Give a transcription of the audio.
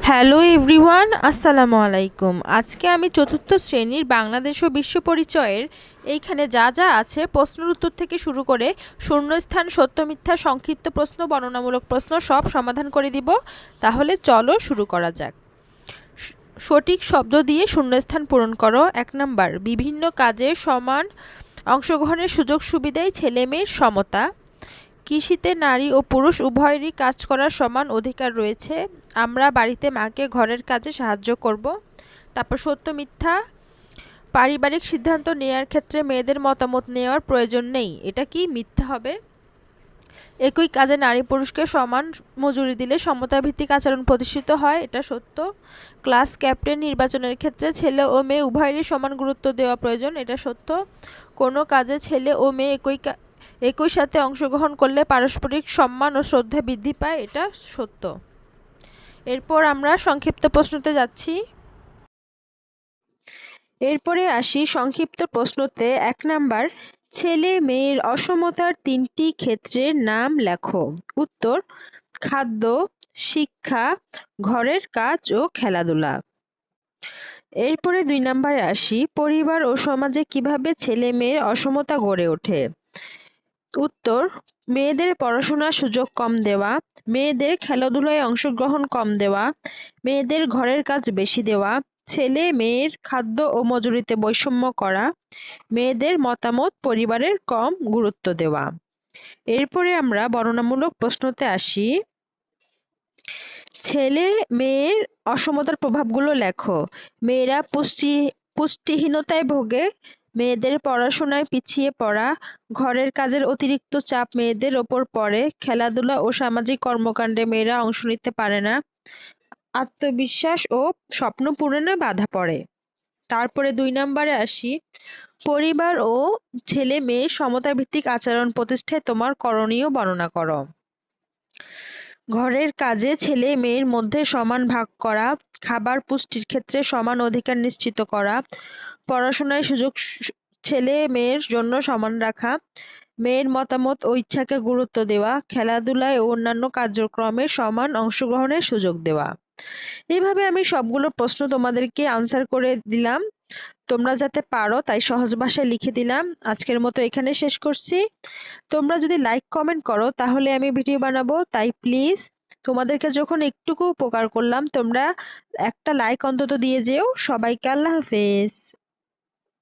Hello everyone, আসসালামু আলাইকুম। আজকে আমি চতুর্থ শ্রেণীর বাংলাদেশ ও বিশ্ব পরিচয়ের এইখানে যা যা আছে প্রশ্নের উত্তর থেকে শুরু করে শূন্যস্থান, সত্য মিথ্যা, সংক্ষিপ্ত প্রশ্ন, বর্ণনামূলক প্রশ্ন সব সমাধান করে দিব। তাহলে চলো শুরু করা যাক। সঠিক শব্দ দিয়ে শূন্যস্থান পূরণ করো। 1 নাম্বার, বিভিন্ন কাজে সমান অংশগ্রহণের সুযোগ সুবিধায় ছেলে মেয়ের সমতা। কৃষিতে নারী ও পুরুষ উভয়েরই কাজ করার সমান অধিকার রয়েছে। আমরা বাড়িতে মাকে ঘরের কাজে সাহায্য করব। তারপর সত্য মিথ্যা, পারিবারিক সিদ্ধান্ত নেওয়ার ক্ষেত্রে মেয়েদের মতামত নেওয়ার প্রয়োজন নেই। এটা কি মিথ্যা হবে? একই কাজে নারী পুরুষকে সমান মজুরি দিলে সমতাভিত্তিক আচরণ প্রতিষ্ঠিত হয়। এটা সত্য। ক্লাস ক্যাপ্টেন নির্বাচনের ক্ষেত্রে ছেলে ও মেয়ে উভয়েরই সমান গুরুত্ব দেওয়া প্রয়োজন। এটা সত্য। কোনো কাজে ছেলে ও মেয়ে একই সাথে অংশগ্রহণ করলে পারস্পরিক সম্মান ও শ্রদ্ধা বৃদ্ধি পায়। এটা সত্য। এরপর আমরা সংক্ষিপ্ত প্রশ্নতে যাচ্ছি। এরপরে আসি সংক্ষিপ্ত প্রশ্নতে। 1 নাম্বার, ছেলে মেয়ের অসমতার 3টি ক্ষেত্রের নাম লেখো। উত্তর: খাদ্য, শিক্ষা, ঘরের কাজ ও খেলাধুলা। এরপরে 2 নাম্বারে আসি, পরিবার ও সমাজে কিভাবে ছেলে মেয়ের অসমতা গড়ে ওঠে। উত্তর: মেয়েদের পড়াশোনার সুযোগ কম দেওয়া, মেয়েদের খেলাধুলায় অংশগ্রহণ কম দেওয়া, মেয়েদের ঘরের কাজ বেশি দেওয়া, ছেলে মেয়ের খাদ্য ও মজুরিতে বৈষম্য করা, মেয়েদের মতামত পরিবারের কম গুরুত্ব দেওয়া। এরপরে আমরা বর্ণনামূলক প্রশ্নতে আসি। ছেলে মেয়ের অসমতার প্রভাবগুলো লেখো। মেয়েরা পুষ্টিহীনতায় ভোগে, মেয়েদের পড়াশোনায় পিছিয়ে পড়া, ঘরের কাজের অতিরিক্ত চাপ মেয়েদের ওপর পড়ে, খেলাধুলা ও সামাজিক কর্মকাণ্ডে মেয়েরা অংশ নিতে পারে না, আত্মবিশ্বাস ও স্বপ্ন পূরণে বাধা পড়ে। তারপরে 2 নাম্বারে আসি, পরিবার ও ছেলে মেয়ের সমতাভিত্তিক আচরণ প্রতিষ্ঠায় তোমার করণীয় বর্ণনা করো। ঘরের কাজে ছেলে মেয়ের মধ্যে সমান ভাগ করা, খাবার পুষ্টির ক্ষেত্রে সমান অধিকার নিশ্চিত করা, পড়াশোনায় সুযোগ ছেলে মেয়ের জন্য সমান রাখা, মেয়ের মতামত ও ইচ্ছাকে গুরুত্ব দেওয়া, খেলাধুলায় ও অন্যান্য কার্যক্রমে সমান অংশগ্রহণের সুযোগ দেওয়া। এইভাবে আমি সবগুলো প্রশ্ন তোমাদেরকে আনসার করে দিলাম, তোমরা যাতে পারো তাই সহজ ভাষায় লিখে দিলাম। আজকের মতো এখানে শেষ করছি। তোমরা যদি লাইক কমেন্ট করো তাহলে আমি ভিডিও বানাবো, তাই প্লিজ তোমাদেরকে যখন একটুকু উপকার করলাম তোমরা একটা লাইক অন্তত দিয়ে যেও। সবাইকে আল্লাহ হাফেজ।